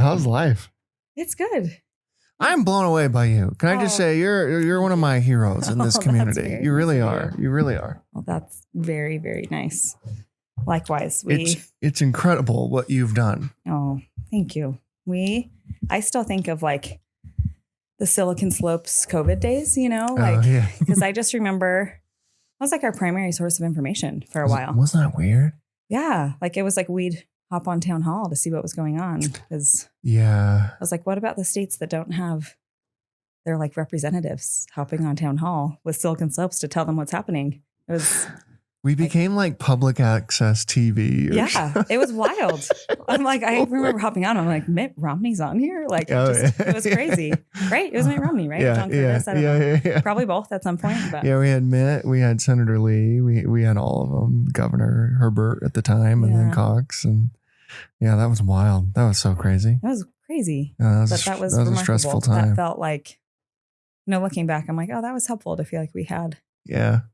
how's life? It's good. I'm blown away by you. Can I just say you're one of my heroes in this community. You really are. You really are. Well, that's very, very nice. Likewise, it's incredible what you've done. Oh, thank you. I still think of like the Silicon Slopes COVID days, because I just remember it was like our primary source of information for a while. Wasn't that weird? Yeah. Like it was like we'd hop on town hall to see what was going on. Because I was like, what about the states that don't have their like representatives hopping on town hall with Silicon Slopes to tell them what's happening? We became like public access TV. Yeah, it was wild. I'm like, I remember hopping on. I'm like, Mitt Romney's on here. Like, it was crazy, right? It was Mitt Romney, right? John Curtis, I don't know. Probably both at some point. But. Yeah, we had Mitt, we had Senator Lee, we had all of them. Governor Herbert at the time, and then Cox, and that was wild. That was so crazy. That was crazy. That was a stressful time. That felt like, looking back, I'm like, oh, that was helpful to feel like we had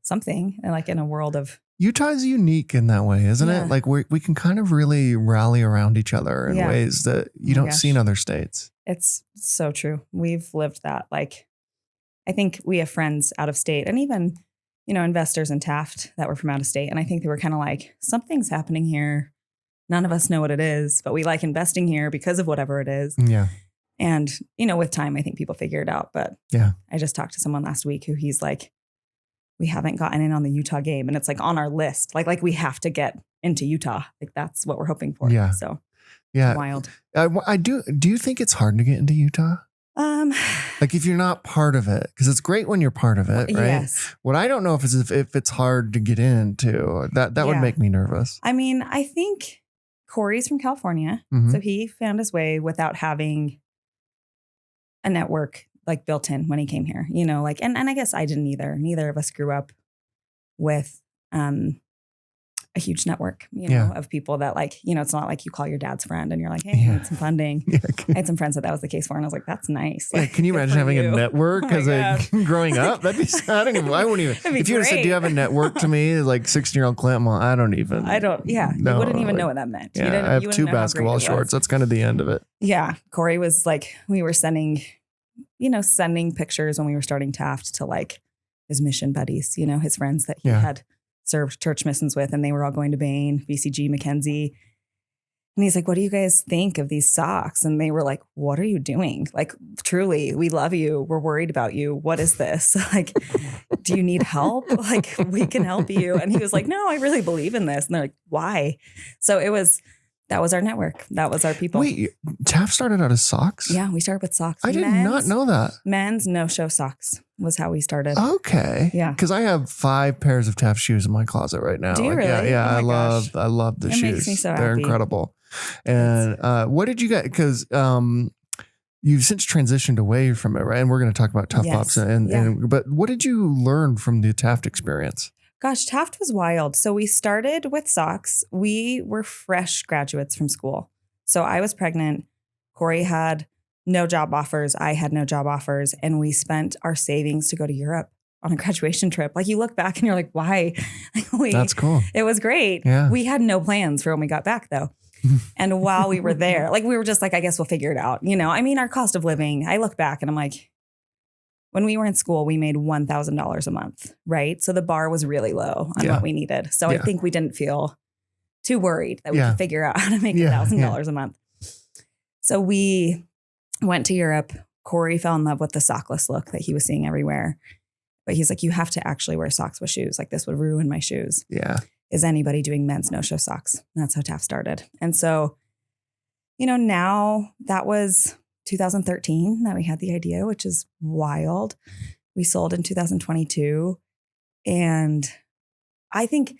something, and like in a world of. Utah's unique in that way, isn't it? Like we can kind of really rally around each other in ways that you don't see in other states. It's so true. We've lived that. Like, I think we have friends out of state and even, investors in Taft that were from out of state. And I think they were kind of like, something's happening here. None of us know what it is, but we like investing here because of whatever it is. Yeah. And, with time, I think people figure it out. But I just talked to someone last week who he's like, we haven't gotten in on the Utah game, and it's like on our list. Like we have to get into Utah. Like that's what we're hoping for. Yeah. So wild. I do. Do you think it's hard to get into Utah? Like if you're not part of it, because it's great when you're part of it, right? Yes. What I don't know if it's hard to get into, that would make me nervous. I mean, I think Corey's from California, so he found his way without having a network like built in when he came here, and I guess I didn't either. Neither of us grew up with a huge network, of people that like, it's not like you call your dad's friend and you're like, hey, I need some funding. I had some friends that was the case for, and I was like, that's nice. Like, can you imagine having a network as growing up? That'd be, I wouldn't even, if you would have said, do you have a network to me? Like 16-year-old Clint, well, I don't, you wouldn't even know what that meant. I have 2 basketball shorts. That's kind of the end of it. Yeah. Corey was like, we were sending pictures when we were starting Taft to like his mission buddies, his friends that he had served church missions with, and they were all going to Bain, VCG, Mackenzie. And he's like, what do you guys think of these socks? And they were like, what are you doing? Like, truly, we love you. We're worried about you. What is this? Like, do you need help? Like, we can help you. And he was like, no, I really believe in this. And they're like, why? So that was our network. That was our people. Wait, Taft started out as socks? Yeah, we started with socks. I did not know that. Men's no-show socks was how we started. Okay. Yeah. Because I have 5 pairs of Taft shoes in my closet right now. Do you really? Yeah. Oh I love the shoes. It makes me so They're happy. incredible. And what did you get? Because you've since transitioned away from it, right? And we're going to talk about Tuff Pops. But what did you learn from the Taft experience? Gosh, Taft was wild. So we started with socks. We were fresh graduates from school. So I was pregnant. Corey had no job offers. I had no job offers. And we spent our savings to go to Europe on a graduation trip. Like you look back and you're like, why? That's cool. It was great. Yeah. We had no plans for when we got back though. And while we were there, like we were just like, I guess we'll figure it out. I mean, our cost of living, I look back and I'm like, when we were in school, we made $1,000 a month, right? So the bar was really low on what we needed. So I think we didn't feel too worried that we could figure out how to make $1,000 a month. So we went to Europe. Corey fell in love with the sockless look that he was seeing everywhere. But he's like, you have to actually wear socks with shoes. Like this would ruin my shoes. Yeah. Is anybody doing men's no-show socks? And that's how Taft started. And so, now that was 2013 that we had the idea, which is wild. We sold in 2022. And I think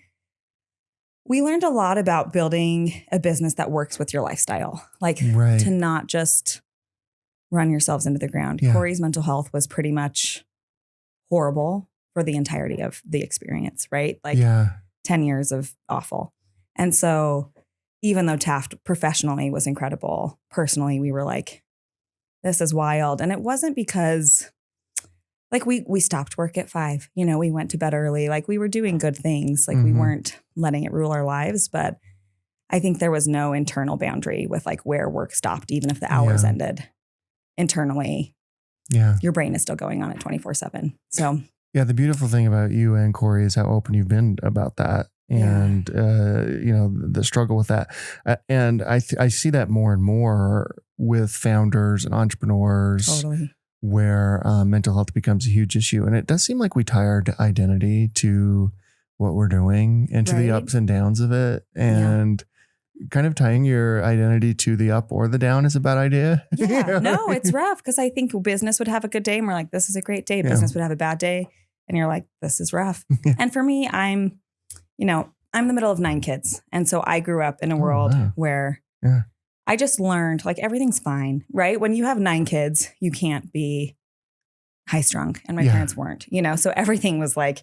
we learned a lot about building a business that works with your lifestyle, like to not just run yourselves into the ground. Yeah. Corey's mental health was pretty much horrible for the entirety of the experience, right? Like 10 years of awful. And so even though Taft professionally was incredible, personally, we were like, this is wild. And it wasn't because like we stopped work at 5, we went to bed early. Like we were doing good things. Like we weren't letting it rule our lives. But I think there was no internal boundary with like where work stopped, even if the hours ended internally. Yeah. Your brain is still going on at 24/7. So yeah, the beautiful thing about you and Corey is how open you've been about that. And, the struggle with that. And I see that more and more with founders and entrepreneurs. Totally. Where mental health becomes a huge issue. And it does seem like we tie our identity to what we're doing and to the ups and downs of it. And kind of tying your identity to the up or the down is a bad idea. Yeah, no, it's rough because I think business would have a good day and we're like, this is a great day. Business would have a bad day and you're like, this is rough. And for me, I'm the middle of 9 kids. And so I grew up in a world where I just learned like everything's fine, right? When you have 9 kids, you can't be high strung. And my parents weren't, so everything was like,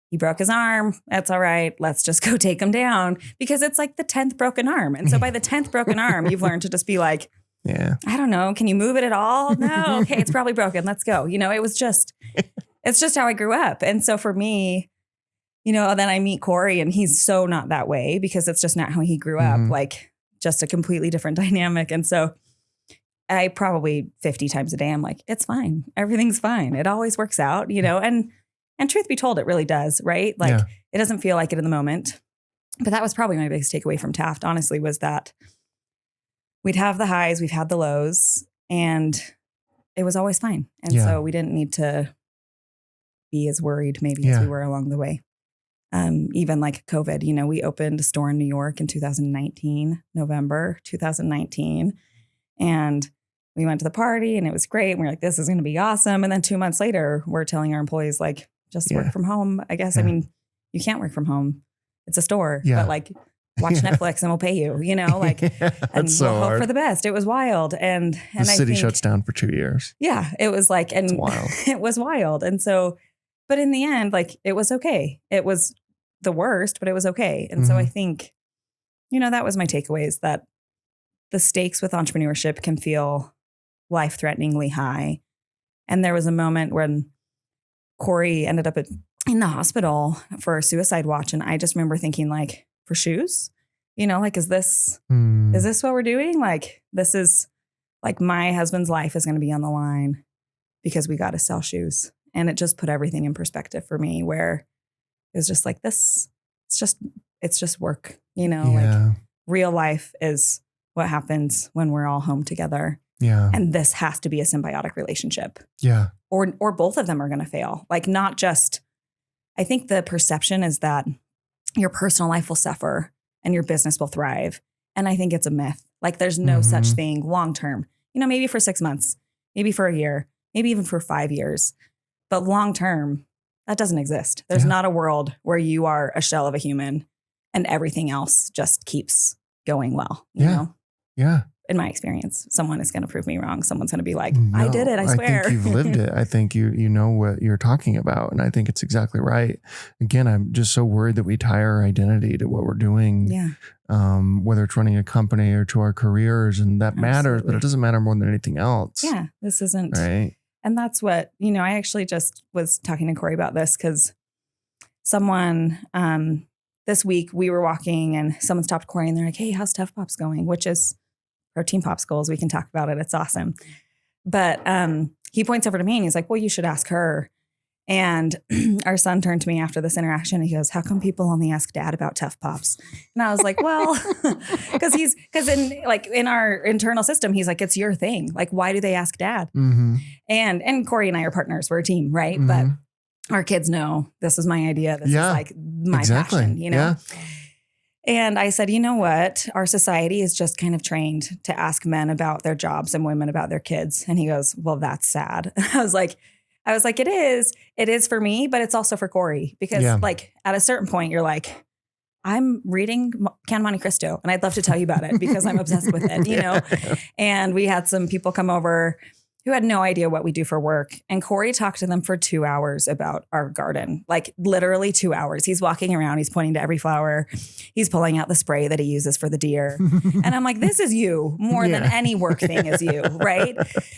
he broke his arm. That's all right. Let's just go take him down because it's like the 10th broken arm. And so by the 10th broken arm, you've learned to just be like, I don't know. Can you move it at all? No. Okay. It's probably broken. Let's go. It's just how I grew up. And so for me, then I meet Corey and he's so not that way because it's just not how he grew up. Like, just a completely different dynamic. And so I probably 50 times a day, I'm like, it's fine. Everything's fine. It always works out, and truth be told, it really does. Right. Like it doesn't feel like it in the moment, but that was probably my biggest takeaway from Taft, honestly, was that we'd have the highs, we've had the lows, and it was always fine. And so we didn't need to be as worried maybe as we were along the way. Even like COVID, we opened a store in New York in 2019, November 2019. And we went to the party and it was great. And we were like, this is going to be awesome. And then 2 months later, we're telling our employees like, just work from home. I guess, I mean, you can't work from home. It's a store, but like watch Netflix and we'll pay you, like, and so we'll hope for the best. It was wild. And the city shuts down for 2 years. Yeah, it was like, and it was wild. And so, but in the end, like it was okay. It was the worst, but it was okay. And so I think, that was my takeaway, is that the stakes with entrepreneurship can feel life-threateningly high. And there was a moment when Corey ended up in the hospital for a suicide watch. And I just remember thinking like, for shoes, like, is this what we're doing? Like, this is like my husband's life is going to be on the line because we got to sell shoes. And it just put everything in perspective for me, where it was just like this, it's just work, like real life is what happens when we're all home together. Yeah. And this has to be a symbiotic relationship. Yeah. Or both of them are going to fail. Like not just, I think the perception is that your personal life will suffer and your business will thrive. And I think it's a myth. Like there's no such thing long-term, maybe for 6 months, maybe for a year, maybe even for 5 years, but long-term, that doesn't exist. There's not a world where you are a shell of a human and everything else just keeps going well. You know? Yeah. In my experience, someone is going to prove me wrong. Someone's going to be like, I did it. I swear. I think you've lived it. I think you know what you're talking about. And I think it's exactly right. Again, I'm just so worried that we tie our identity to what we're doing. Yeah. Whether it's running a company or to our careers, and that matters, but it doesn't matter more than anything else. Yeah. This isn't. Right. And that's what, I actually just was talking to Corey about this because someone, this week we were walking and someone stopped Corey and they're like, hey, how's Tuff Pops going? Which is protein popsicles. We can talk about it. It's awesome. But he points over to me and he's like, well, you should ask her. And our son turned to me after this interaction and he goes, how come people only ask dad about Tuff Pops? And I was like, well, because in our internal system, he's like, it's your thing. Like, why do they ask dad? Mm-hmm. And Corey and I are partners. We're a team, right? Mm-hmm. But our kids know this is my idea. This is like my passion, Yeah. And I said, you know what? Our society is just kind of trained to ask men about their jobs and women about their kids. And he goes, well, that's sad. I was like, it is for me, but it's also for Corey because like at a certain point you're like, I'm reading Count Monte Cristo and I'd love to tell you about it because I'm obsessed with it, And we had some people come over who had no idea what we do for work. And Corey talked to them for 2 hours about our garden, like literally 2 hours. He's walking around, he's pointing to every flower. He's pulling out the spray that he uses for the deer. And I'm like, this is you more than any work thing is you, right?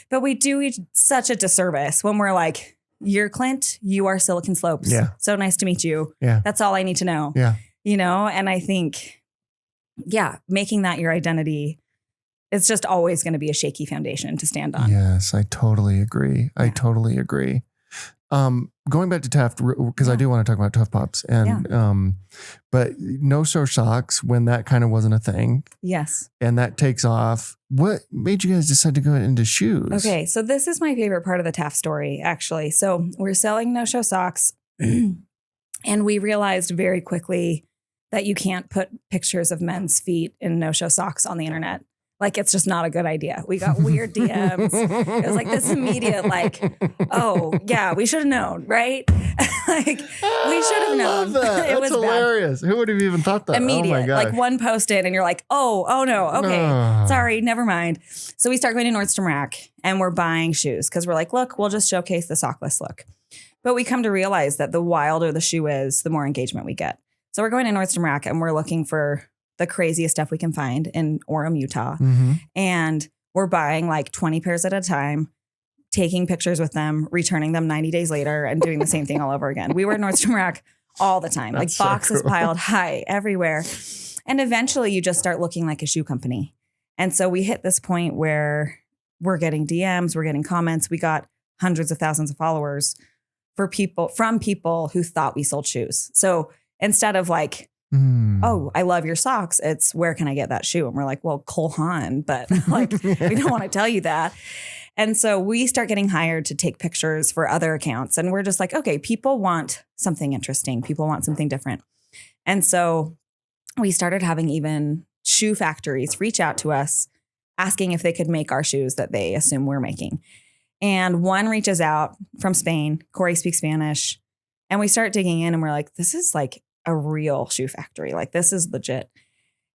But we do such a disservice when we're like, you're Clint, you are Silicon Slopes. Yeah. So nice to meet you. Yeah. That's all I need to know. Yeah. And I think making that your identity, it's just always going to be a shaky foundation to stand on. Yes, I totally agree. I totally agree. Going back to Taft, because I do want to talk about Tuff Pops and, but no-show socks when that kind of wasn't a thing. Yes. And that takes off. What made you guys decide to go into shoes? Okay. So this is my favorite part of the Taft story, actually. So we're selling no-show socks and we realized very quickly that you can't put pictures of men's feet in no-show socks on the internet. Like, it's just not a good idea. We got weird DMs. It was like this immediate, like, oh, yeah, we should have known, right? Like, we should have known. That. It was hilarious. Bad. Who would have even thought that? Immediate. Oh my gosh. Like, one posted and you're like, oh no, okay, sorry, never mind. So we start going to Nordstrom Rack and we're buying shoes because we're like, look, we'll just showcase the sockless look. But we come to realize that the wilder the shoe is, the more engagement we get. So we're going to Nordstrom Rack and we're looking for the craziest stuff we can find in Orem, Utah. And we're buying like 20 pairs at a time, taking pictures with them, returning them 90 days later and doing the same thing all over again. We were at Nordstrom Rack all the time, like boxes piled high everywhere. And eventually you just start looking like a shoe company. And so we hit this point where we're getting DMs, we're getting comments. We got hundreds of thousands of followers from people who thought we sold shoes. So instead of like, oh, I love your socks, it's where can I get that shoe? And we're like, well, Cole Haan, but like, we don't want to tell you that. And so we start getting hired to take pictures for other accounts. And we're just like, okay, people want something interesting. People want something different. And so we started having even shoe factories reach out to us asking if they could make our shoes that they assume we're making. And one reaches out from Spain. Corey speaks Spanish. And we start digging in and we're like, this is like a real shoe factory. Like, this is legit.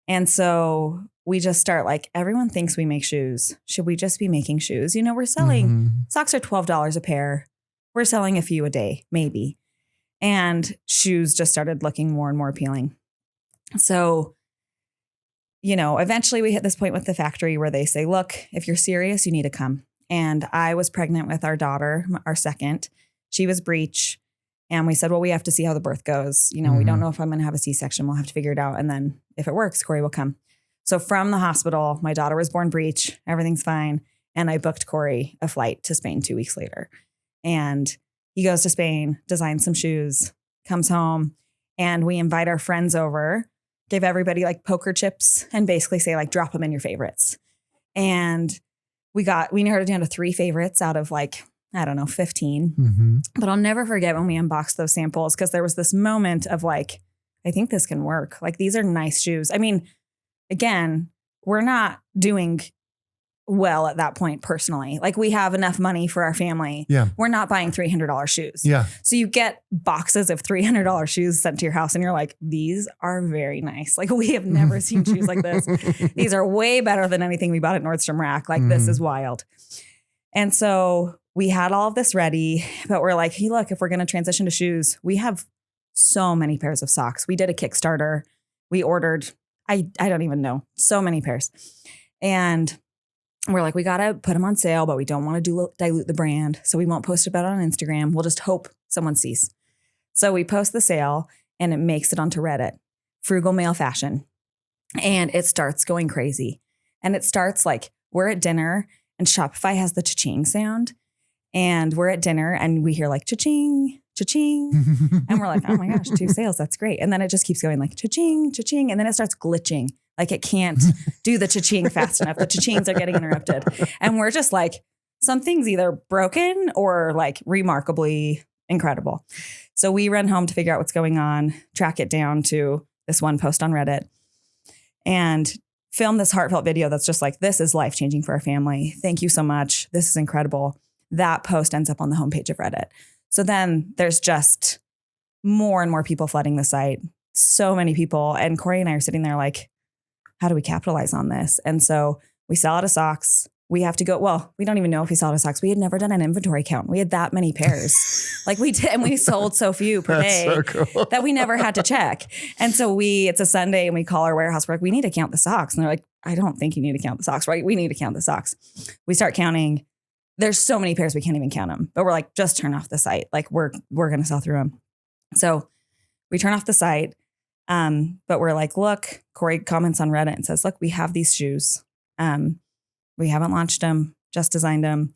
And so we just start like, everyone thinks we make shoes. Should we just be making shoes? You know, we're selling socks are $12 a pair. We're selling a few a day, maybe. And shoes just started looking more and more appealing. So, you know, eventually we hit this point with the factory where they say, look, if you're serious, you need to come. And I was pregnant with our daughter, our second. She was breech. And we said, well, we have to see how the birth goes. You know, we don't know if I'm going to have a C-section. We'll have to figure it out. And then if it works, Corey will come. So from the hospital, my daughter was born breech. Everything's fine. And I booked Corey a flight to Spain 2 weeks later. And he goes to Spain, designs some shoes, comes home, and we invite our friends over, give everybody like poker chips and basically say like, drop them in your favorites. And we narrowed it down to 3 favorites out of like, I don't know, 15. But I'll never forget when we unboxed those samples because there was this moment of like, I think this can work. Like, these are nice shoes. I mean, again, we're not doing well at that point personally. Like, we have enough money for our family. Yeah. We're not buying $300 shoes. Yeah. So you get boxes of $300 shoes sent to your house and you're like, these are very nice. Like, we have never seen shoes like this. These are way better than anything we bought at Nordstrom Rack. Like, this is wild. And so we had all of this ready, but we're like, hey, look, if we're going to transition to shoes, we have so many pairs of socks. We did a Kickstarter. We ordered, I don't even know, so many pairs. And we're like, we got to put them on sale, but we don't want to dilute the brand. So we won't post about it on Instagram. We'll just hope someone sees. So we post the sale and it makes it onto Reddit, Frugal Male Fashion. And it starts going crazy. And it starts like, we're at dinner and Shopify has the cha-ching sound. And we're at dinner and we hear like cha-ching, cha-ching. And we're like, oh my gosh, 2 sales. That's great. And then it just keeps going like cha-ching, cha-ching. And then it starts glitching. Like, it can't do the cha-ching fast enough. The cha-chings are getting interrupted. And we're just like, something's either broken or like remarkably incredible. So we run home to figure out what's going on, track it down to this one post on Reddit and film this heartfelt video that's just like, this is life-changing for our family. Thank you so much. This is incredible. That post ends up on the homepage of Reddit. So then there's just more and more people flooding the site. So many people. And Corey and I are sitting there like, how do we capitalize on this? And so we sell out of socks. We have to go, well, we don't even know if we sell out of socks. We had never done an inventory count. We had that many pairs. Like, we did, and we sold so few per day so cool. that we never had to check. And so it's a Sunday and we call our warehouse. We're like, we need to count the socks. And they're like, I don't think you need to count the socks, right? We need to count the socks. We start counting. There's so many pairs we can't even count them, but we're like, just turn off the site. Like, we're going to sell through them. So we turn off the site. But we're like, look, Corey comments on Reddit and says, look, we have these shoes. We haven't launched them, just designed them.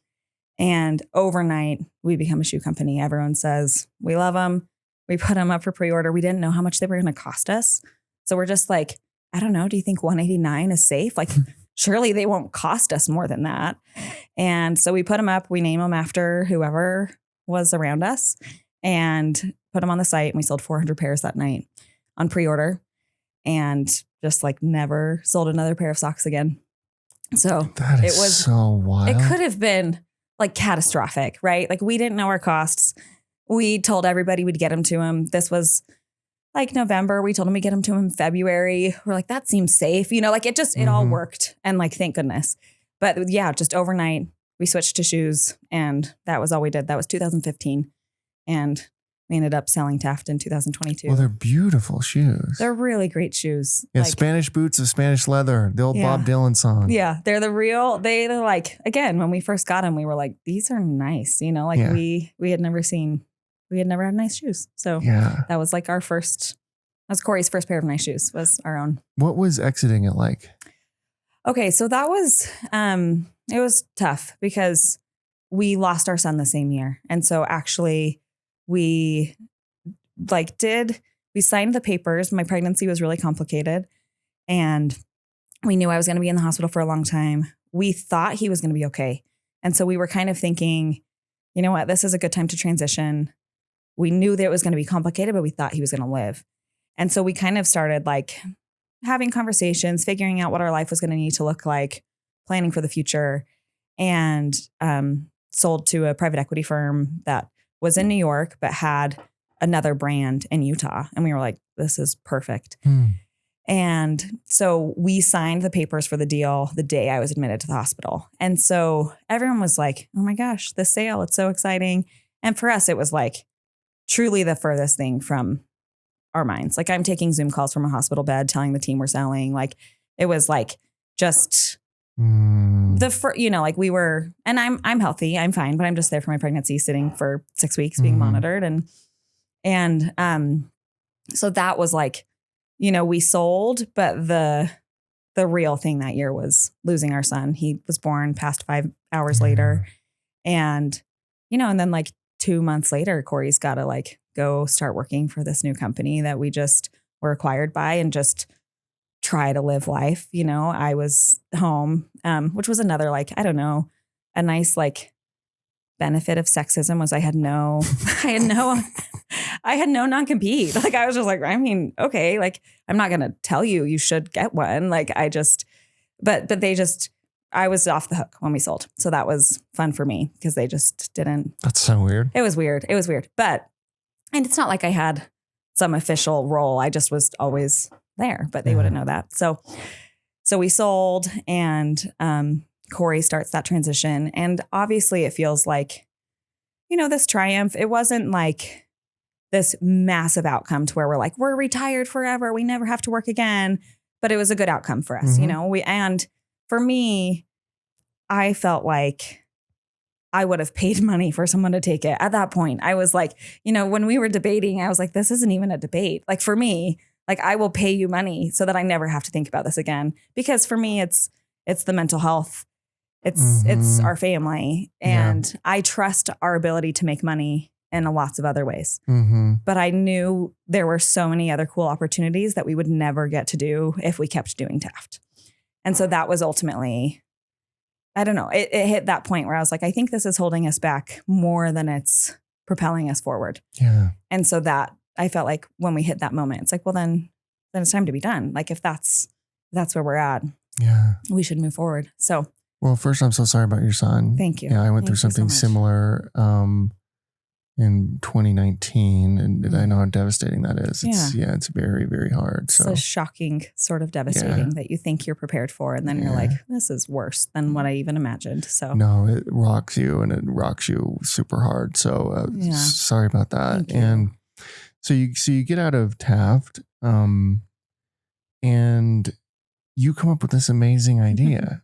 And overnight, we become a shoe company. Everyone says, we love them. We put them up for pre-order. We didn't know how much they were going to cost us. So we're just like, I don't know. Do you think $189 is safe? Like, surely they won't cost us more than that. And so we put them up. We name them after whoever was around us and put them on the site. And we sold 400 pairs that night on pre-order and just like never sold another pair of socks again. So that is so wild. It could have been like catastrophic, right? Like we didn't know our costs. We told everybody we'd get them to him. This was like November. We told him we'd get them to him in February. We're like, that seems safe. You know, like it all worked. And like, thank goodness. But yeah, just overnight we switched to shoes and that was all we did. That was 2015. And we ended up selling Taft in 2022. Well, they're beautiful shoes. They're really great shoes. Yeah, like, Spanish boots of Spanish leather. The old Bob Dylan song. Yeah, they're they're like, again, when we first got them, we were like, these are nice. You know, like we had never had nice shoes. So that was like that was Corey's first pair of nice shoes, was our own. What was exiting it like? Okay, so that was, it was tough because we lost our son the same year. And so actually we signed the papers. My pregnancy was really complicated and we knew I was going to be in the hospital for a long time. We thought he was going to be okay. And so we were kind of thinking, you know what, this is a good time to transition. We knew that it was going to be complicated, but we thought he was going to live. And so we kind of started like having conversations, figuring out what our life was going to need to look like, planning for the future, and sold to a private equity firm that was in New York, but had another brand in Utah. And we were like, this is perfect. And so we signed the papers for the deal the day I was admitted to the hospital. And so everyone was like, oh my gosh, the sale, it's so exciting. And for us, it was like truly the furthest thing from our minds. Like I'm taking Zoom calls from a hospital bed, telling the team we're selling. Like it was like just like we were, and I'm healthy, I'm fine, but I'm just there for my pregnancy, sitting for 6 weeks being monitored. And so that was like, you know, we sold, but the real thing that year was losing our son. He was born past 5 hours later. And, you know, and then like 2 months later, Corey's got to like go start working for this new company that we just were acquired by and just try to live life. You know, I was home, which was another, like, I don't know, a nice like benefit of sexism was I had no non-compete. Like I was just like, I mean, okay, like I'm not going to tell you should get one. Like but I was off the hook when we sold. So that was fun for me because they just didn't. That's so weird. It was weird. And it's not like I had some official role. I just was always there, but they wouldn't know that. So we sold and Corey starts that transition. And obviously it feels like, you know, this triumph. It wasn't like this massive outcome to where we're like, we're retired forever. We never have to work again. But it was a good outcome for us, you know, and for me, I felt like I would have paid money for someone to take it. At that point, I was like, you know, when we were debating, I was like, this isn't even a debate. Like for me, like I will pay you money so that I never have to think about this again. Because for me, it's the mental health. It's our family. And I trust our ability to make money in lots of other ways. But I knew there were so many other cool opportunities that we would never get to do if we kept doing Taft. And so that was ultimately, I don't know, it hit that point where I was like, I think this is holding us back more than it's propelling us forward. Yeah. And so that I felt like when we hit that moment, it's like, well, then it's time to be done. Like if that's where we're at, we should move forward. So, well, first, I'm so sorry about your son. Thank you. Yeah, I went through something similar in 2019, and I know how devastating that is. It's very, very hard. It's so shocking, sort of devastating that you think you're prepared for, and then you're like, this is worse than what I even imagined. So no, it rocks you, and it rocks you super hard. So sorry about that. And so you get out of Taft, and you come up with this amazing idea.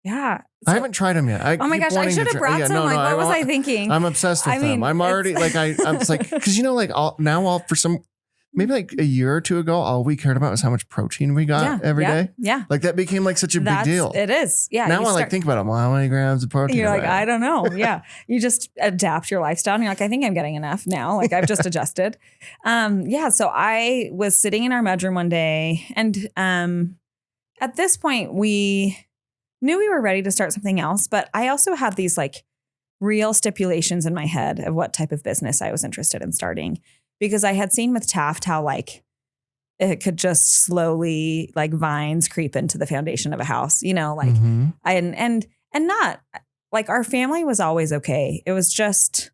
Yeah. I haven't tried them yet. Oh my gosh, I should have brought some. What was I thinking? I'm obsessed with them. I'm already like, I'm like, cause you know, like for some maybe like a year or two ago, all we cared about was how much protein we got every day. Yeah. Like that became like such a big deal. It is. Yeah. Now I like think about it. Well, how many grams of protein? You're like, I don't know. Yeah. You just adapt your lifestyle and you're like, I think I'm getting enough now. Like I've just adjusted. So I was sitting in our bedroom one day and at this point we knew we were ready to start something else, but I also had these like real stipulations in my head of what type of business I was interested in starting. Because I had seen with Taft how like it could just slowly like vines creep into the foundation of a house, you know, like and not like our family was always okay. It was just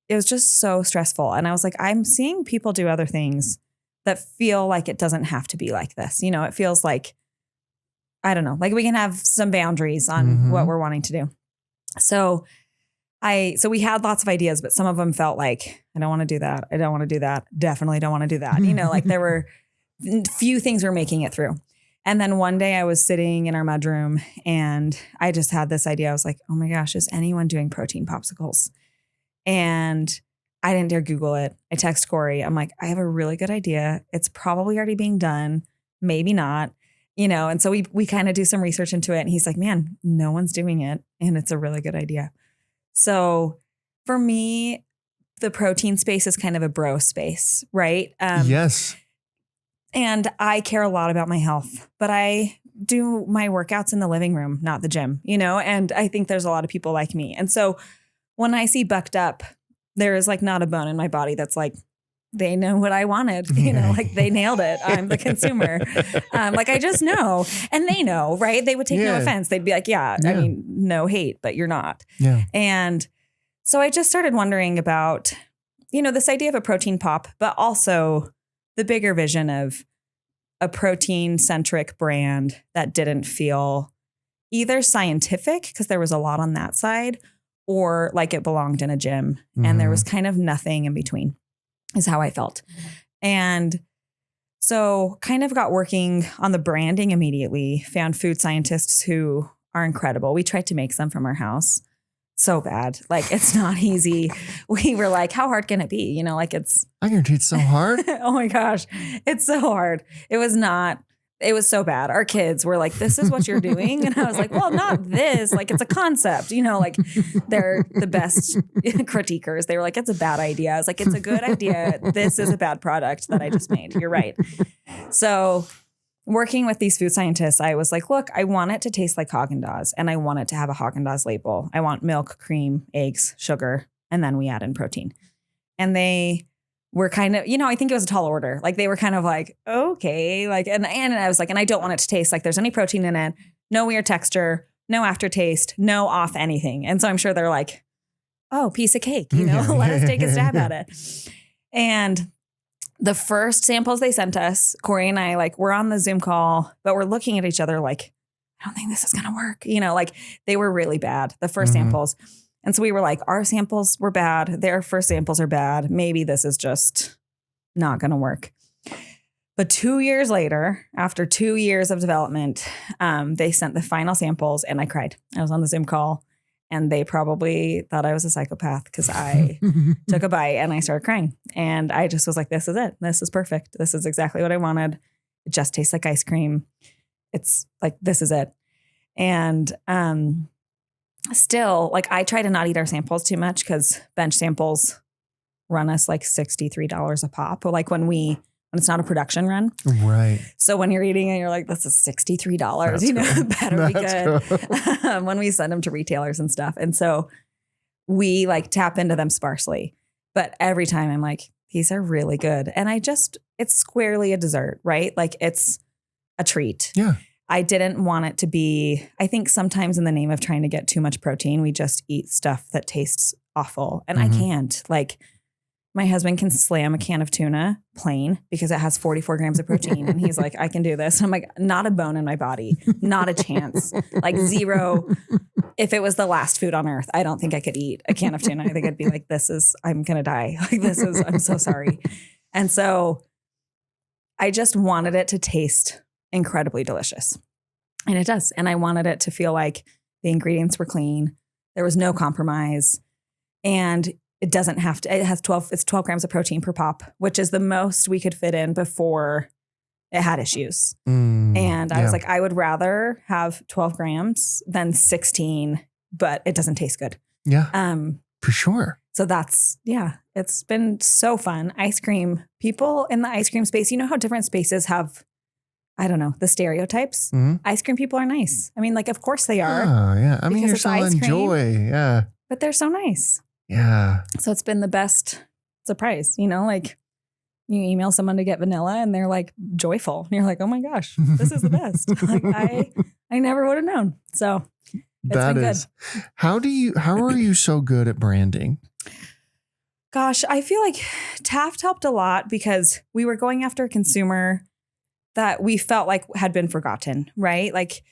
so stressful. And I was like, I'm seeing people do other things that feel like it doesn't have to be like this. You know, it feels like, I don't know, like we can have some boundaries on what we're wanting to do. So we had lots of ideas, but some of them felt like, I don't want to do that. I don't want to do that. Definitely don't want to do that. You know, like there were few things were making it through. And then one day I was sitting in our mudroom and I just had this idea. I was like, oh my gosh, is anyone doing protein popsicles? And I didn't dare Google it. I text Corey. I'm like, I have a really good idea. It's probably already being done. Maybe not, you know? And so we kind of do some research into it and he's like, man, no one's doing it. And it's a really good idea. So for me, the protein space is kind of a bro space, right? Yes. And I care a lot about my health, but I do my workouts in the living room, not the gym, you know? And I think there's a lot of people like me. And so when I see Bucked Up, there is like not a bone in my body that's like, they know what I wanted, you know, like they nailed it. I'm the consumer. Like I just know, and they know, right? They would take no offense. They'd be like, I mean, no hate, but you're not. Yeah. And so I just started wondering about, you know, this idea of a protein pop, but also the bigger vision of a protein centric brand that didn't feel either scientific, because there was a lot on that side, or like it belonged in a gym. And there was kind of nothing in between. Is how I felt. And so kind of got working on the branding immediately, found food scientists who are incredible. We tried to make some from our house. So bad. Like it's not easy. We were like, how hard can it be? You know, like I guarantee it's so hard. Oh my gosh. It's so hard. It was so bad. Our kids were like, this is what you're doing. And I was like, well, not this. Like, it's a concept, you know, like they're the best critiquers. They were like, it's a bad idea. I was like, it's a good idea. This is a bad product that I just made. You're right. So working with these food scientists, I was like, look, I want it to taste like Haagen-Dazs and I want it to have a Haagen-Dazs label. I want milk, cream, eggs, sugar, and then we add in protein. And they were kind of, you know, I think it was a tall order. Like they were kind of like, okay, like, and I was like, and I don't want it to taste like there's any protein in it, no weird texture, no aftertaste, no off anything. And so I'm sure they're like, oh, piece of cake, you know, let us take a stab at it. And the first samples they sent us, Corey and I, like, we're on the Zoom call, but we're looking at each other like, I don't think this is going to work. You know, like they were really bad, the first samples. And so we were like, our samples were bad. Their first samples are bad. Maybe this is just not going to work. But 2 years later, after 2 years of development, they sent the final samples and I cried. I was on the Zoom call and they probably thought I was a psychopath because I took a bite and I started crying. And I just was like, this is it. This is perfect. This is exactly what I wanted. It just tastes like ice cream. It's like, this is it. And still, like I try to not eat our samples too much because bench samples run us like $63 a pop. Or like when it's not a production run. Right. So when you're eating it, you're like, this is $63, that's, you know, cool. Better be good. Cool. When we send them to retailers and stuff. And so we like tap into them sparsely. But every time I'm like, these are really good. And it's squarely a dessert, right? Like it's a treat. Yeah. I didn't want it to be, I think sometimes in the name of trying to get too much protein, we just eat stuff that tastes awful. And I can't. Like my husband can slam a can of tuna plain because it has 44 grams of protein. And he's like, I can do this. And I'm like, not a bone in my body, not a chance, like zero. If it was the last food on earth, I don't think I could eat a can of tuna. I think I'd be like, I'm going to die. Like I'm so sorry. And so I just wanted it to taste incredibly delicious. And it does. And I wanted it to feel like the ingredients were clean. There was no compromise. And it doesn't have to, it's 12 grams of protein per pop, which is the most we could fit in before it had issues. And I was like, I would rather have 12 grams than 16, but it doesn't taste good. Yeah. For sure. So it's been so fun. Ice cream, people in the ice cream space, you know how different spaces have, I don't know, the stereotypes. Ice cream people are nice. I mean, like, of course they are. Oh, yeah. I mean, you're selling joy. Yeah. But they're so nice. Yeah. So it's been the best surprise, you know, like you email someone to get vanilla and they're like joyful. And you're like, oh my gosh, this is the best. Like I never would have known. So that is good. How are you so good at branding? Gosh, I feel like Taft helped a lot because we were going after a consumer that we felt like had been forgotten, right? Like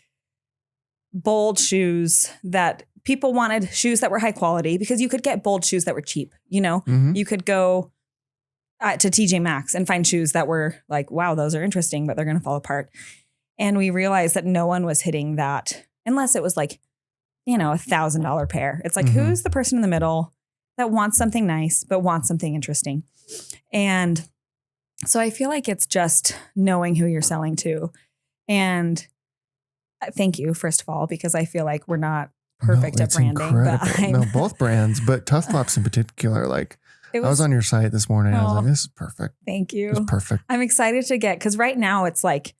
bold shoes that people wanted, shoes that were high quality, because you could get bold shoes that were cheap. You know, you could go to TJ Maxx and find shoes that were like, wow, those are interesting, but they're going to fall apart. And we realized that no one was hitting that unless it was like, you know, $1,000 pair. It's like, who's the person in the middle that wants something nice, but wants something interesting? And so I feel like it's just knowing who you're selling to. And thank you, first of all, because I feel like we're not perfect at branding. But both brands, but Tuff Pops in particular, like I was on your site this morning. I was like, this is perfect. Thank you. It's perfect. I'm excited to because right now it's like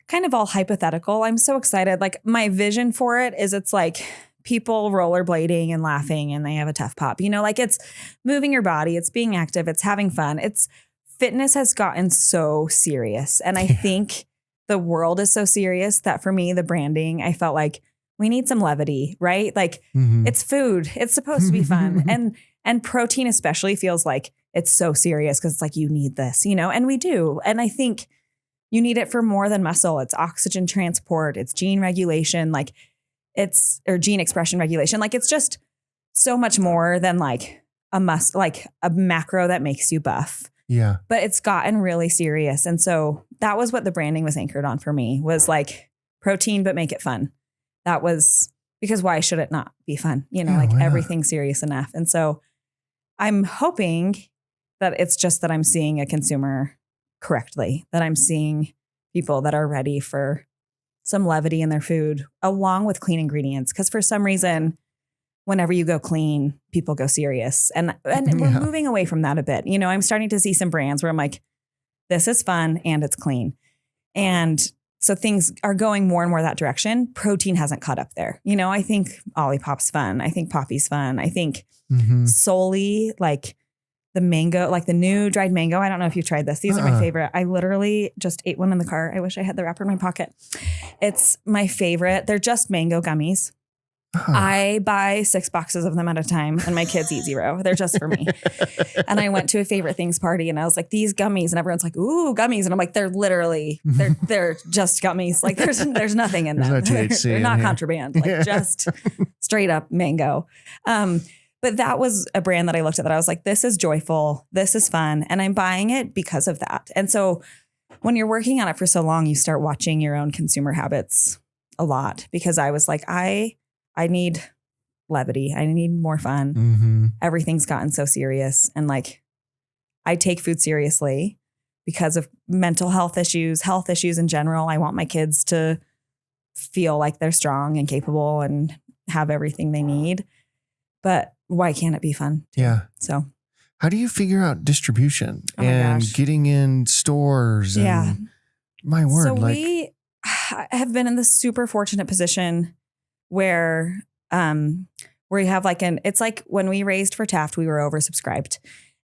kind of all hypothetical. I'm so excited. Like my vision for it is it's like people rollerblading and laughing and they have a Tuff Pop, you know, like it's moving your body. It's being active. It's having fun. Fitness has gotten so serious. And I think the world is so serious that for me, the branding, I felt like we need some levity, right? Like it's food. It's supposed to be fun. And protein especially feels like it's so serious because it's like, you need this, you know, and we do. And I think you need it for more than muscle. It's oxygen transport. It's gene regulation. Like or gene expression regulation. Like it's just so much more than like a macro that makes you buff. Yeah. But it's gotten really serious. And so that was what the branding was anchored on for me, was like protein, but make it fun. That was because why should it not be fun? You know, everything's serious enough. And so I'm hoping that it's just that I'm seeing a consumer correctly, that I'm seeing people that are ready for some levity in their food along with clean ingredients. Because for some reason, whenever you go clean, people go serious. And we're moving away from that a bit. You know, I'm starting to see some brands where I'm like, this is fun and it's clean. And so things are going more and more that direction. Protein hasn't caught up there. You know, I think Olipop's fun. I think Poppy's fun. I think solely like the mango, like the new dried mango. I don't know if you've tried this. These are my favorite. I literally just ate one in the car. I wish I had the wrapper in my pocket. It's my favorite. They're just mango gummies. I buy 6 boxes of them at a time and my kids eat 0. They're just for me. And I went to a favorite things party and I was like, these gummies, and everyone's like, ooh, gummies. And I'm like, they're just gummies. Like there's nothing in them. No THC they're not contraband, like just straight up mango. But that was a brand that I looked at that I was like, this is joyful. This is fun. And I'm buying it because of that. And so when you're working on it for so long, you start watching your own consumer habits a lot, because I was like, I need levity. I need more fun. Everything's gotten so serious. And like, I take food seriously because of mental health issues in general. I want my kids to feel like they're strong and capable and have everything they need. But why can't it be fun too? Yeah. So how do you figure out distribution and getting in stores? And my word. So we have been in this super fortunate position where you have like it's like when we raised for Taft, we were oversubscribed,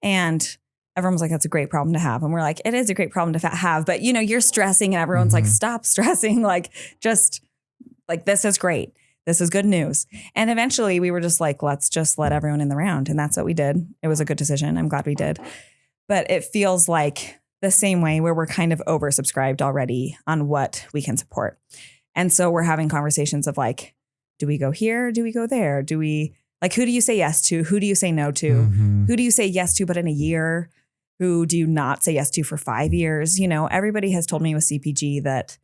and everyone was like, that's a great problem to have. And we're like, it is a great problem to have, but you know, you're stressing and everyone's like, stop stressing. Like, just like, this is great. This is good news. And eventually we were just like, let's just let everyone in the round. And that's what we did. It was a good decision. I'm glad we did. But it feels like the same way where we're kind of oversubscribed already on what we can support. And so we're having conversations of like, do we go here? Do we go there? Do we like, who do you say yes to? Who do you say no to? Who do you say yes to, but in a year? Who do you not say yes to for 5 years? You know, everybody has told me with CPG that,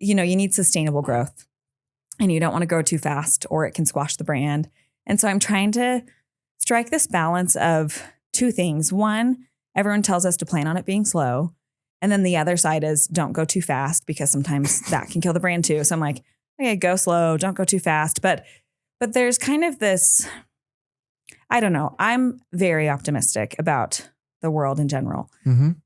you know, you need sustainable growth and you don't want to grow too fast or it can squash the brand. And so I'm trying to strike this balance of two things. One, everyone tells us to plan on it being slow. And then the other side is don't go too fast, because sometimes that can kill the brand too. So I'm like, okay, go slow, don't go too fast. But there's kind of this, I don't know. I'm very optimistic about the world in general,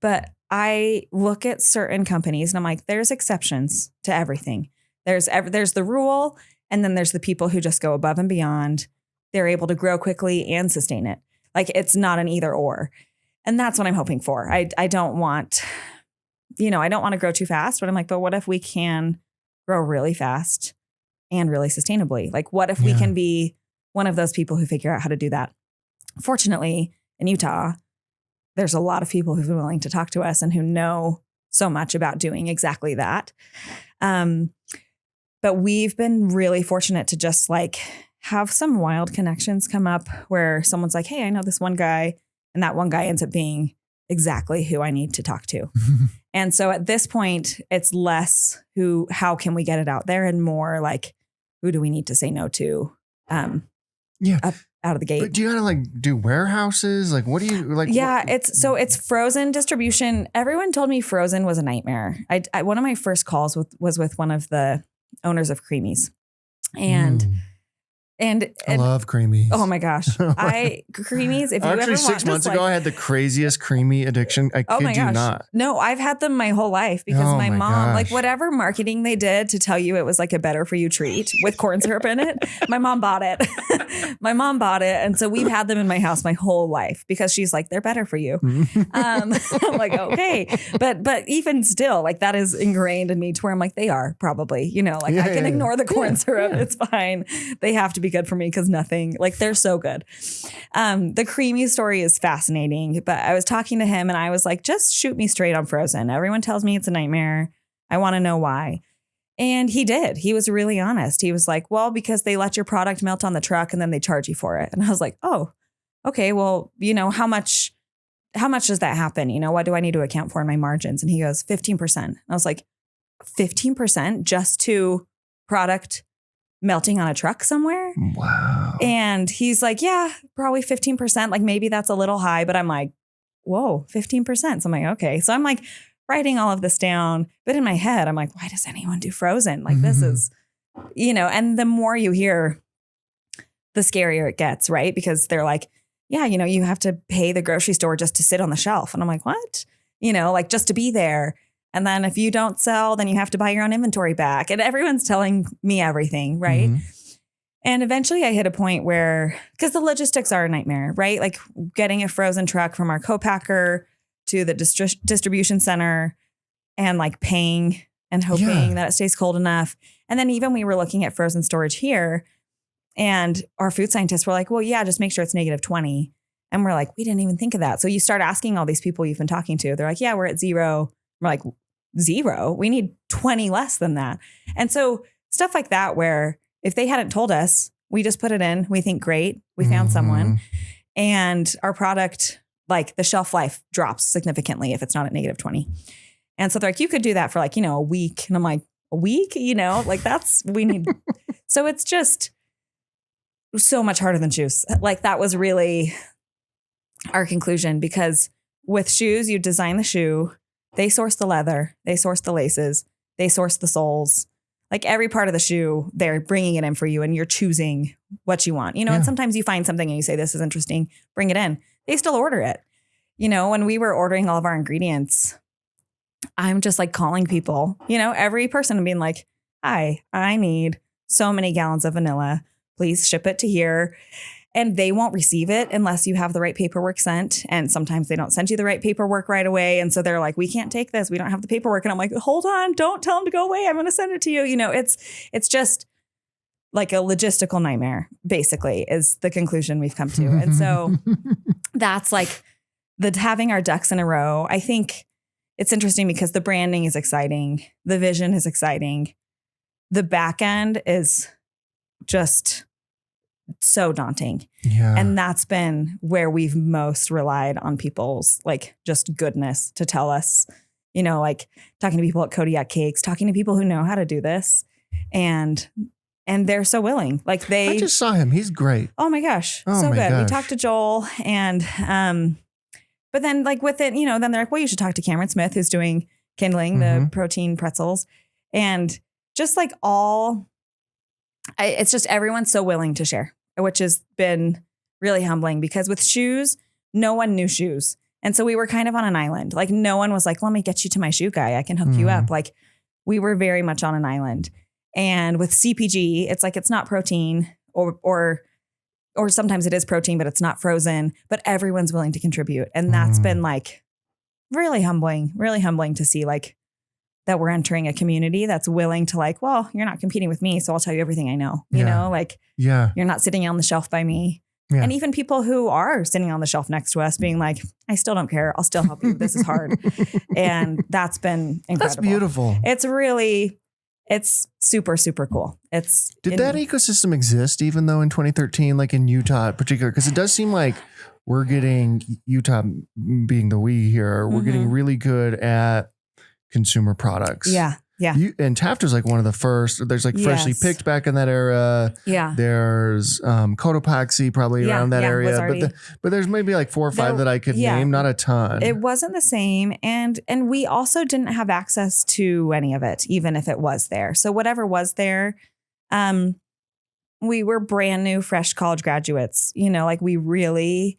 but I look at certain companies and I'm like, there's exceptions to everything. There's the rule, and then there's the people who just go above and beyond. They're able to grow quickly and sustain it. Like, it's not an either or. And that's what I'm hoping for. I don't want, I don't want to grow too fast, but I'm like, but what if we can grow really fast and really sustainably? Like, what if we can be one of those people who figure out how to do that? Fortunately, in Utah, there's a lot of people who've been willing to talk to us and who know so much about doing exactly that. But we've been really fortunate to just like have some wild connections come up where someone's like, hey, I know this one guy, and that one guy ends up being exactly who I need to talk to. And so at this point, it's less how can we get it out there, and more like, who do we need to say no to? Out of the gate. But do you gotta like do warehouses? Like, what do you like? Yeah, it's frozen distribution. Everyone told me frozen was a nightmare. I one of my first calls was with one of the owners of Creamies, and I love Creamies. Oh my gosh, Creamies. If you actually ever 6 months ago, I had the craziest creamy addiction. I kid you not. No, I've had them my whole life because my mom, like whatever marketing they did to tell you it was like a better for you treat with corn syrup in it, my mom bought it. My mom bought it, and so we've had them in my house my whole life because she's like, they're better for you. I'm like, okay, but even still, like that is ingrained in me to where I'm like, they are probably, I can ignore the corn syrup. It's fine. They have to be good for me because nothing, like they're so good. The Creamy story is fascinating, but I was talking to him and I was like, just shoot me straight on frozen. Everyone tells me it's a nightmare. I want to know why. And he did. He was really honest. He was like, well, because they let your product melt on the truck and then they charge you for it. And I was like, oh, okay, well, how much does that happen? What do I need to account for in my margins? And he goes, 15%. I was like, 15% just to product melting on a truck somewhere? Wow. And he's like, yeah, probably 15%. Like maybe that's a little high, but I'm like, whoa, 15%. So I'm like, okay. So I'm like writing all of this down, but in my head, I'm like, why does anyone do frozen? Like this is, and the more you hear, the scarier it gets, right? Because they're like, yeah, you have to pay the grocery store just to sit on the shelf. And I'm like, what? Like just to be there. And then if you don't sell, then you have to buy your own inventory back. And everyone's telling me everything, right? And eventually I hit a point where, because the logistics are a nightmare, right? Like getting a frozen truck from our co-packer to the distribution center and like paying and hoping that it stays cold enough. And then even we were looking at frozen storage here, and our food scientists were like, well, yeah, just make sure it's -20. And we're like, we didn't even think of that. So you start asking all these people you've been talking to. They're like, yeah, we're at 0. We're like, 0? We need 20 less than that. And so stuff like that, where if they hadn't told us, we just put it in, we think, great, we found someone, and our product, like the shelf life drops significantly if it's not at -20. And so they're like, you could do that for like, a week. And I'm like, a week, like we need. So it's just so much harder than shoes. Like that was really our conclusion, because with shoes, you design the shoe, they source the leather, they source the laces, they source the soles, like every part of the shoe, they're bringing it in for you and you're choosing what you want, and sometimes you find something and you say, this is interesting, bring it in. They still order it. When we were ordering all of our ingredients, I'm just like calling people, every person and being like, hi, I need so many gallons of vanilla. Please ship it to here. And they won't receive it unless you have the right paperwork sent. And sometimes they don't send you the right paperwork right away. And so they're like, we can't take this. We don't have the paperwork. And I'm like, hold on, don't tell them to go away. I'm going to send it to you. It's just like a logistical nightmare, basically, is the conclusion we've come to. And so that's like having our ducks in a row. I think it's interesting because the branding is exciting. The vision is exciting. The back end is just so daunting. Yeah. And that's been where we've most relied on people's like just goodness to tell us, like talking to people at Kodiak Cakes, talking to people who know how to do this and they're so willing. Like I just saw him. He's great. Oh my gosh. So good. We talked to Joel and, but then like with it, then they're like, well, you should talk to Cameron Smith, who's doing Kindling, the protein pretzels. And just like it's just everyone's so willing to share, which has been really humbling because with shoes, no one knew shoes. And so we were kind of on an island. Like no one was like, let me get you to my shoe guy. I can hook you up. Like we were very much on an island. And with CPG, it's like, it's not protein or sometimes it is protein, but it's not frozen, but everyone's willing to contribute. And that's been like really humbling to see like that we're entering a community that's willing to like, well, you're not competing with me. So I'll tell you everything I know, you know, like you're not sitting on the shelf by me. Yeah. And even people who are sitting on the shelf next to us being like, I still don't care. I'll still help you. This is hard. And that's been incredible. That's beautiful. It's super, super cool. Did that ecosystem exist even though in 2013, like in Utah in particular? Because it does seem like we're getting, Utah being the we here, we're getting really good at consumer products. Yeah. Yeah. And Taft was like one of the first. There's like Freshly Picked back in that era. Yeah. There's Cotopaxi probably around that area. But there's maybe like 4 or 5 that I could name, not a ton. It wasn't the same. And we also didn't have access to any of it, even if it was there. So whatever was there, we were brand new, fresh college graduates. Like we really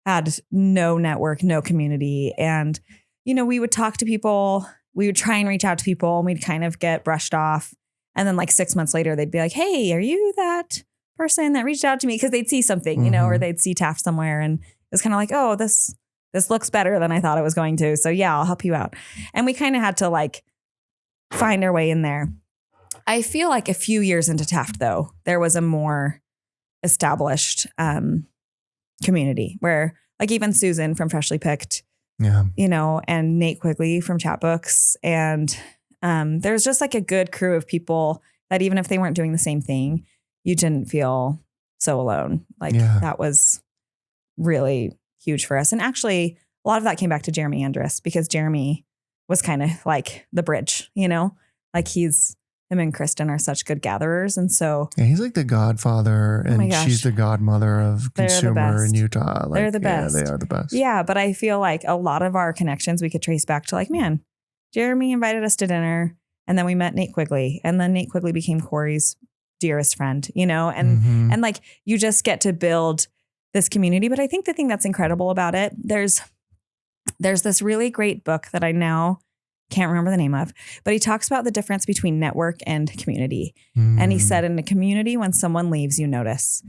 had no network, no community. And, we would talk to people. We would try and reach out to people and we'd kind of get brushed off. And then like 6 months later, they'd be like, hey, are you that person that reached out to me? Because they'd see something, or they'd see Taft somewhere. And it's kind of like, oh, this looks better than I thought it was going to. So yeah, I'll help you out. And we kind of had to like find our way in there. I feel like a few years into Taft, though, there was a more established community where like even Susan from Freshly Picked, and Nate Quigley from Chatbooks. And there's just like a good crew of people that even if they weren't doing the same thing, you didn't feel so alone. Like that was really huge for us. And actually a lot of that came back to Jeremy Andrus because Jeremy was kind of like the bridge, like him and Kristen are such good gatherers. And so he's like the godfather and she's the godmother of consumer in Utah. Like, they're the best. Yeah, they are the best. Yeah. But I feel like a lot of our connections we could trace back to like, man, Jeremy invited us to dinner and then we met Nate Quigley and then Nate Quigley became Corey's dearest friend, and like you just get to build this community. But I think the thing that's incredible about it, there's this really great book that I now can't remember the name of, but he talks about the difference between network and community. And he said in a community, when someone leaves, you notice.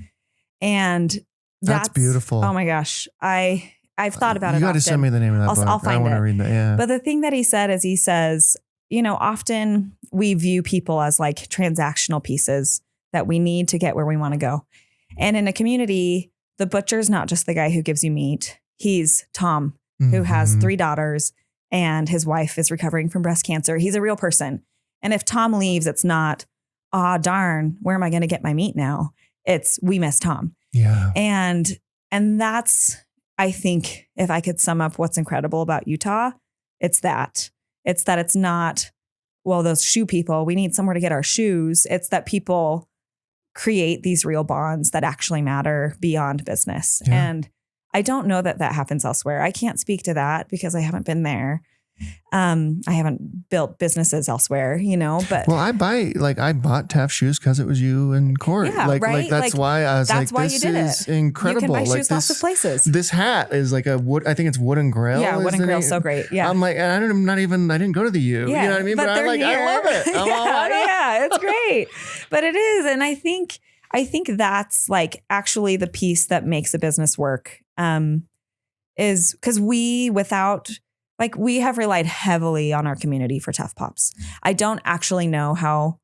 And that's beautiful. Oh my gosh. I've thought about it. You got to send me the name of that book. I'll find I want to read that. Yeah. But the thing that he said is he says, often we view people as like transactional pieces that we need to get where we want to go. And in a community, the butcher's not just the guy who gives you meat. He's Tom, who has 3 daughters. And his wife is recovering from breast cancer. He's a real person. And if Tom leaves, it's not, darn, where am I going to get my meat now? It's, we miss Tom. Yeah. And that's, I think, if I could sum up what's incredible about Utah, it's that it's not, well, those shoe people, we need somewhere to get our shoes. It's that people create these real bonds that actually matter beyond business. Yeah. And I don't know that happens elsewhere. I can't speak to that because I haven't been there. I haven't built businesses elsewhere, but I bought Taft shoes because it was you and Corey. Yeah, right? Like that's why I was like, this is incredible. You can buy like shoes lots of places. This hat is like a wood. I think it's Wooden Grail. Yeah, Wooden Grail, so great. Yeah, I'm like, I didn't go to the U. Yeah, you know what I mean? But I'm like, I love it. Yeah, it's great. But it is, and I think that's like actually the piece that makes a business work. Is because we have relied heavily on our community for Tuff Pops. I don't actually know how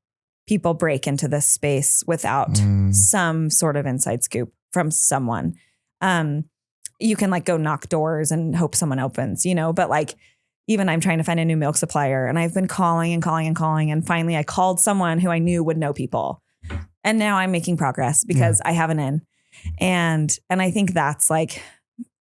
people break into this space without some sort of inside scoop from someone. You can like go knock doors and hope someone opens, but like even I'm trying to find a new milk supplier and I've been calling and calling and calling. And finally I called someone who I knew would know people. And now I'm making progress because I have an in. And I think that's like,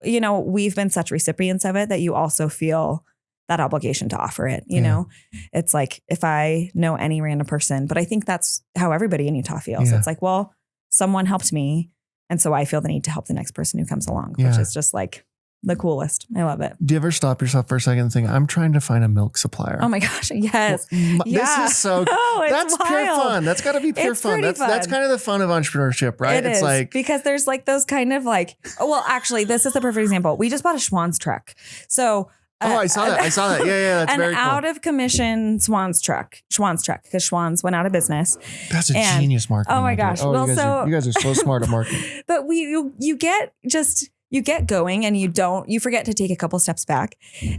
we've been such recipients of it that you also feel that obligation to offer it. You know, it's like if I know any random person, but I think that's how everybody in Utah feels. It's like, well, someone helped me. And so I feel the need to help the next person who comes along, which is just like the coolest. I love it. Do you ever stop yourself for a second and think, I'm trying to find a milk supplier? Oh my gosh. Yes. This is so, that's wild. Pure fun. That's gotta be pure fun. That's kind of the fun of entrepreneurship, right? It's like, because there's like those kind of like, well, actually this is the perfect example. We just bought a Schwann's truck. So I saw that. Yeah. That's very cool. An out of commission Schwann's truck, because Schwann's went out of business. That's a genius marketing. Oh my gosh. Well, you guys are so smart at marketing. But you get going and you forget to take a couple steps back.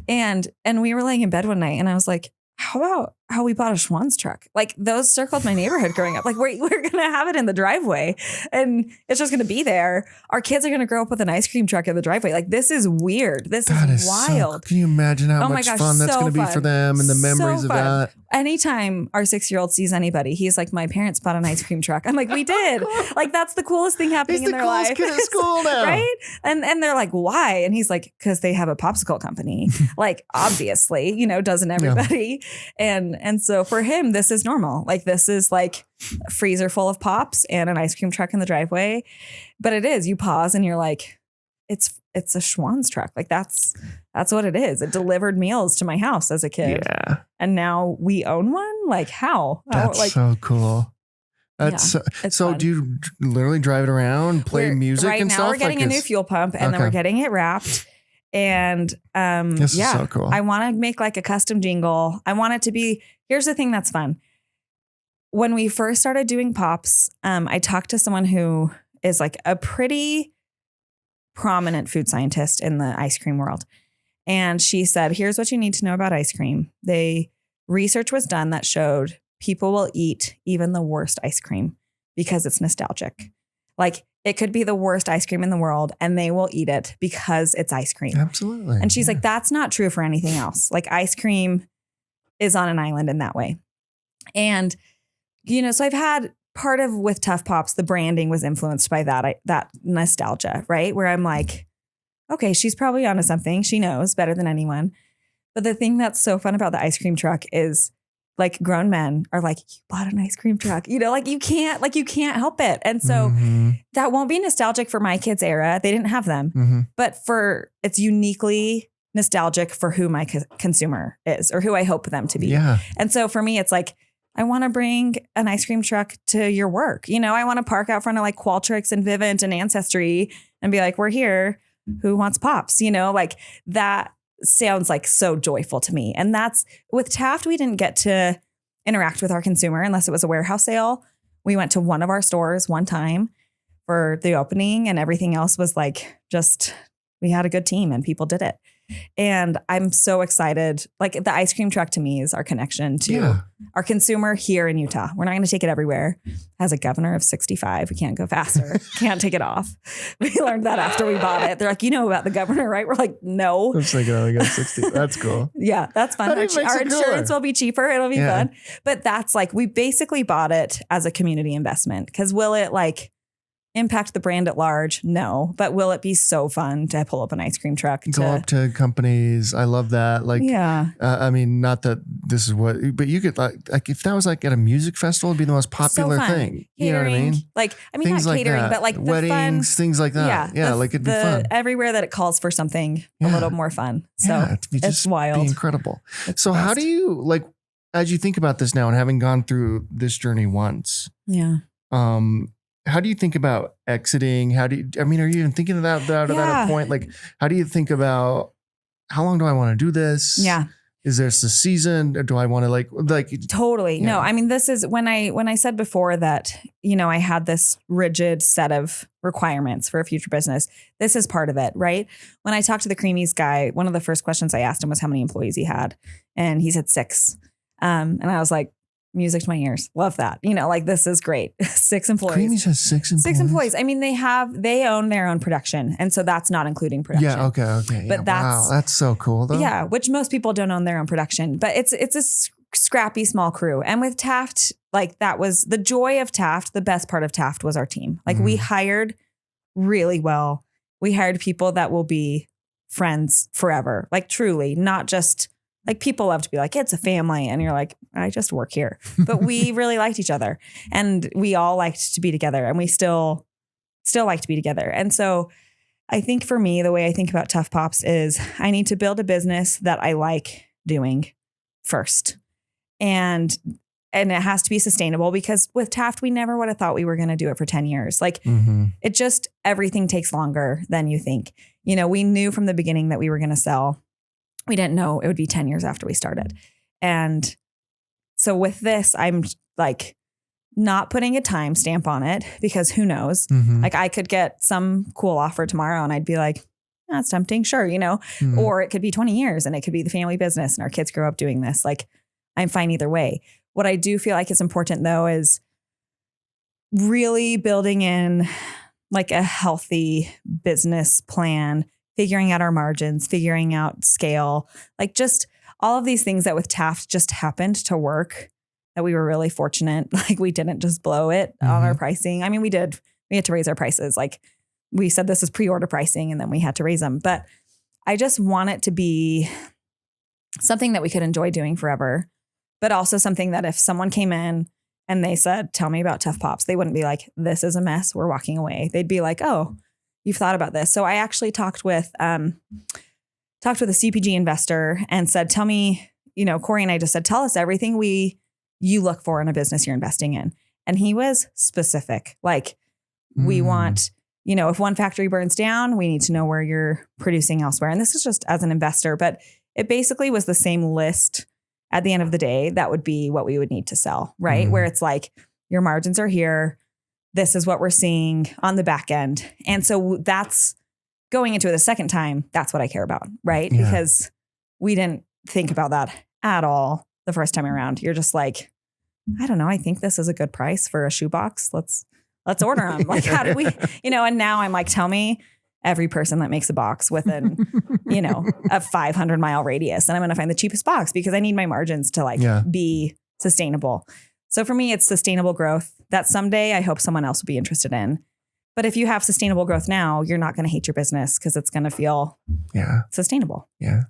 And we were laying in bed one night and I was like, how about how we bought a Schwann's truck? Like those circled my neighborhood growing up. Like we're going to have it in the driveway and it's just going to be there. Our kids are going to grow up with an ice cream truck in the driveway. Like this is weird. This is wild. Can you imagine how much fun that's going to be for them and the memories of that? Anytime our 6-year-old sees anybody, he's like, my parents bought an ice cream truck. I'm like, we did. Like that's the coolest thing happening in their life. He's the coolest kid at school now. Right? And they're like, why? And he's like, because they have a popsicle company. Like obviously, doesn't everybody? Yeah. And so for him, this is normal. Like this is like a freezer full of pops and an ice cream truck in the driveway. But it is, you pause and you're like, it's a Schwann's truck. Like that's what it is. It delivered meals to my house as a kid. Yeah. And now we own one. Like how? That's so cool. That's so do you literally drive it around, play music and stuff? Right now we're getting a new fuel pump and then we're getting it wrapped. And this is so cool. I want to make like a custom jingle. I want it to be, here's the thing that's fun. When we first started doing pops, I talked to someone who is like a pretty prominent food scientist in the ice cream world. And she said, here's what you need to know about ice cream. Research was done that showed people will eat even the worst ice cream because it's nostalgic. Like it could be the worst ice cream in the world and they will eat it because it's ice cream. Absolutely. And she's like, that's not true for anything else. Like ice cream is on an island in that way. And, so I've had part of with Tuff Pops, the branding was influenced by that nostalgia, right? Where I'm like, okay, she's probably onto something. She knows better than anyone. But the thing that's so fun about the ice cream truck is like grown men are like, you bought an ice cream truck, like you can't help it. And so that won't be nostalgic for my kids' era. They didn't have them, but it's uniquely nostalgic for who my consumer is or who I hope them to be. Yeah. And so for me, it's like, I want to bring an ice cream truck to your work. I want to park out front of like Qualtrics and Vivint and Ancestry and be like, we're here. Who wants pops? Like that sounds like so joyful to me. And that's with Taft. We didn't get to interact with our consumer unless it was a warehouse sale. We went to one of our stores one time for the opening and everything else was like, we had a good team and people did it. And I'm so excited. Like the ice cream truck to me is our connection to our consumer here in Utah. We're not going to take it everywhere. Has a governor of 65. We can't go faster. Can't take it off. We learned that after we bought it. They're like, about the governor, right? We're like, no. I'm just like, oh, we got 60. That's cool. Yeah, that's fun. Our insurance will be cheaper. It'll be fun. But that's like, we basically bought it as a community investment because will it like impact the brand at large? No. But will it be so fun to pull up an ice cream truck? Go up to companies. I love that. Like, I mean, not that this is what, but you could like if that was like at a music festival, it'd be the most popular thing. Catering, you know what I mean? Like, I mean, things not catering, like but like weddings, fun, things like that. Yeah. Like it'd be fun. Everywhere that it calls for something a little more fun. So it's wild. Be incredible. So how do you like, as you think about this now and having gone through this journey once, how do you think about exiting? Are you even thinking of that at a point? Like, how do you think about how long do I want to do this? Yeah. Is this a season or do I want to like totally? No, I mean, this is when I said before that, I had this rigid set of requirements for a future business. This is part of it, right? When I talked to the Creamies guy, one of the first questions I asked him was how many employees he had. And he said 6. And I was like, music to my ears. Love that. Like this is great. 6 employees. Creamies has 6 employees. 6 employees. I mean, they own their own production. And so that's not including production. Yeah. Okay. But that's so cool though. Yeah. Which most people don't own their own production, but it's a scrappy small crew. And with Taft, like that was the joy of Taft. The best part of Taft was our team. Like we hired really well. We hired people that will be friends forever. Like truly, not just like people love to be like, it's a family. And you're like, I just work here. But we really liked each other and we all liked to be together and we still like to be together. And so I think for me, the way I think about Tuff Pops is I need to build a business that I like doing first. And it has to be sustainable because with Taft, we never would have thought we were going to do it for 10 years. Like it just, everything takes longer than you think. You know, we knew from the beginning that we were going to sell. We didn't know it would be 10 years after we started. And so with this, I'm like not putting a time stamp on it because who knows, like I could get some cool offer tomorrow and I'd be like, that's tempting. Sure. You know, or it could be 20 years and it could be the family business and our kids grow up doing this. Like I'm fine either way. What I do feel like is important though, is really building in like a healthy business plan, figuring out our margins, figuring out scale, like just all of these things that with Taft just happened to work, that we were really fortunate. Like we didn't just blow it on our pricing. I mean, we did, we had to raise our prices. Like we said, this is pre-order pricing and then we had to raise them. But I just want it to be something that we could enjoy doing forever, but also something that if someone came in and they said, tell me about Tuff Pops, they wouldn't be like, this is a mess, we're walking away. They'd be like, oh, you've thought about this. So I actually talked with a CPG investor and said, tell me, you know, Corey and I just said, tell us everything you look for in a business you're investing in. And he was specific. Like we want, you know, if one factory burns down, we need to know where you're producing elsewhere. And this is just as an investor, but it basically was the same list at the end of the day. That would be what we would need to sell, right? Where it's like, your margins are here. This is what we're seeing on the back end. And so that's going into it the second time. That's what I care about, right? Yeah. Because we didn't think about that at all the first time around. You're just like, I don't know. I think this is a good price for a shoebox. Let's order them. Like, how do we, you know, and now I'm like, tell me every person that makes a box within, you know, a 500-mile radius. And I'm going to find the cheapest box because I need my margins to like be sustainable. So for me, it's sustainable growth that someday I hope someone else will be interested in. But if you have sustainable growth now, you're not going to hate your business because it's going to feel sustainable. Yeah.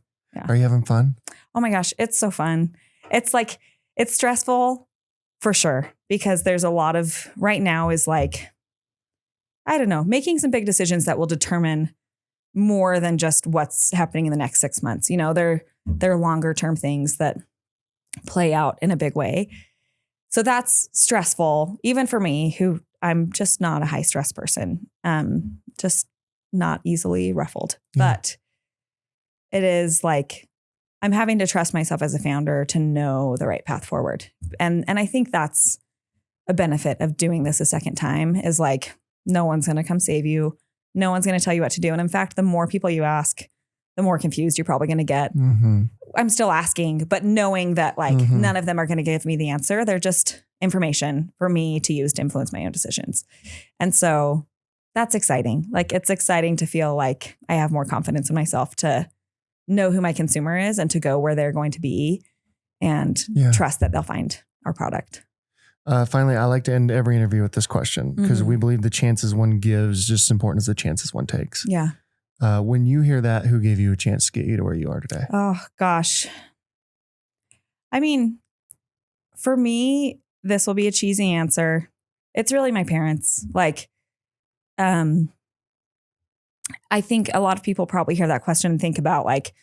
Are you having fun? Oh my gosh, it's so fun. It's like, it's stressful for sure, because there's a lot of right now is like, I don't know, making some big decisions that will determine more than just what's happening in the next 6 months. You know, they're longer term things that play out in a big way. So that's stressful, even for me, who I'm just not a high stress person, just not easily ruffled. But it is like, I'm having to trust myself as a founder to know the right path forward. And I think that's a benefit of doing this a second time, is like, no one's going to come save you. No one's going to tell you what to do. And in fact, the more people you ask, the more confused you're probably going to get. I'm still asking, but knowing that like none of them are going to give me the answer. They're just information for me to use to influence my own decisions. And so that's exciting. Like, it's exciting to feel like I have more confidence in myself to know who my consumer is and to go where they're going to be and trust that they'll find our product. Finally, I like to end every interview with this question because we believe the chances one gives is just as important as the chances one takes. Yeah. When you hear that, who gave you a chance to get you to where you are today? Oh, gosh. I mean, for me, this will be a cheesy answer. It's really my parents. Like, I think a lot of people probably hear that question and think about like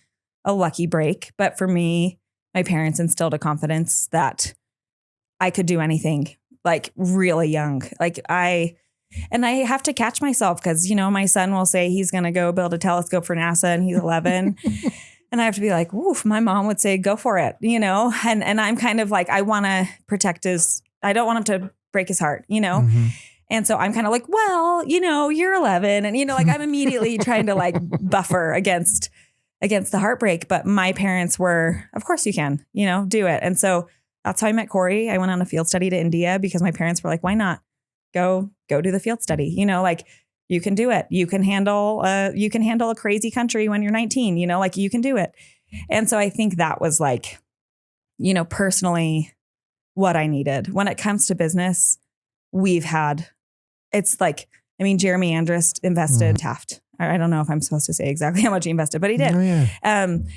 a lucky break. But for me, my parents instilled a confidence that I could do anything, like really young. Like I have to catch myself because, you know, my son will say he's going to go build a telescope for NASA and he's 11. And I have to be like, woof, my mom would say, go for it, you know? And I'm kind of like, I want to protect I don't want him to break his heart, you know? And so I'm kind of like, well, you know, you're 11. And, you know, like I'm immediately trying to like buffer against the heartbreak. But my parents were, of course you can, you know, do it. And so that's how I met Corey. I went on a field study to India because my parents were like, why not go do the field study? You know, like you can do it. You can handle a crazy country when you're 19, you know, like you can do it. And so I think that was like, you know, personally what I needed. When it comes to business, it's like, I mean, Jeremy Andrus invested Taft. I don't know if I'm supposed to say exactly how much he invested, but he did. And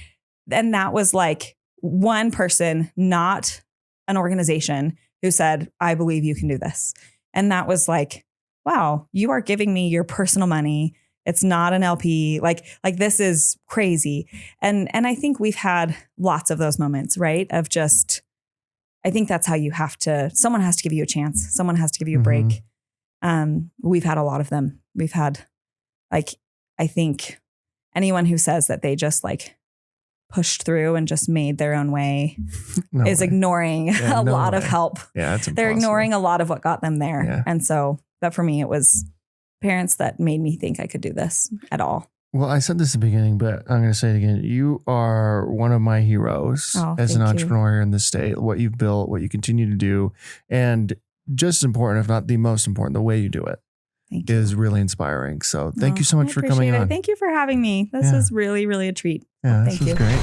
that was like one person, not an organization, who said, I believe you can do this. And that was like, wow, you are giving me your personal money. It's not an LP. Like this is crazy. And I think we've had lots of those moments, right? Of just, I think that's how you have to, someone has to give you a chance. Someone has to give you a break. We've had a lot of them. We've had like, I think anyone who says that they just like pushed through and just made their own way is ignoring a lot of help. Yeah, it's impossible. They're ignoring a lot of what got them there. Yeah. And so, but for me, it was parents that made me think I could do this at all. Well, I said this at the beginning, but I'm going to say it again. You are one of my heroes as an entrepreneur in the state. What you've built, what you continue to do, and just as important, if not the most important, the way you do it is really inspiring. So thank you so much for coming on. Thank you for having me. This is really, really a treat. Yeah, this was great.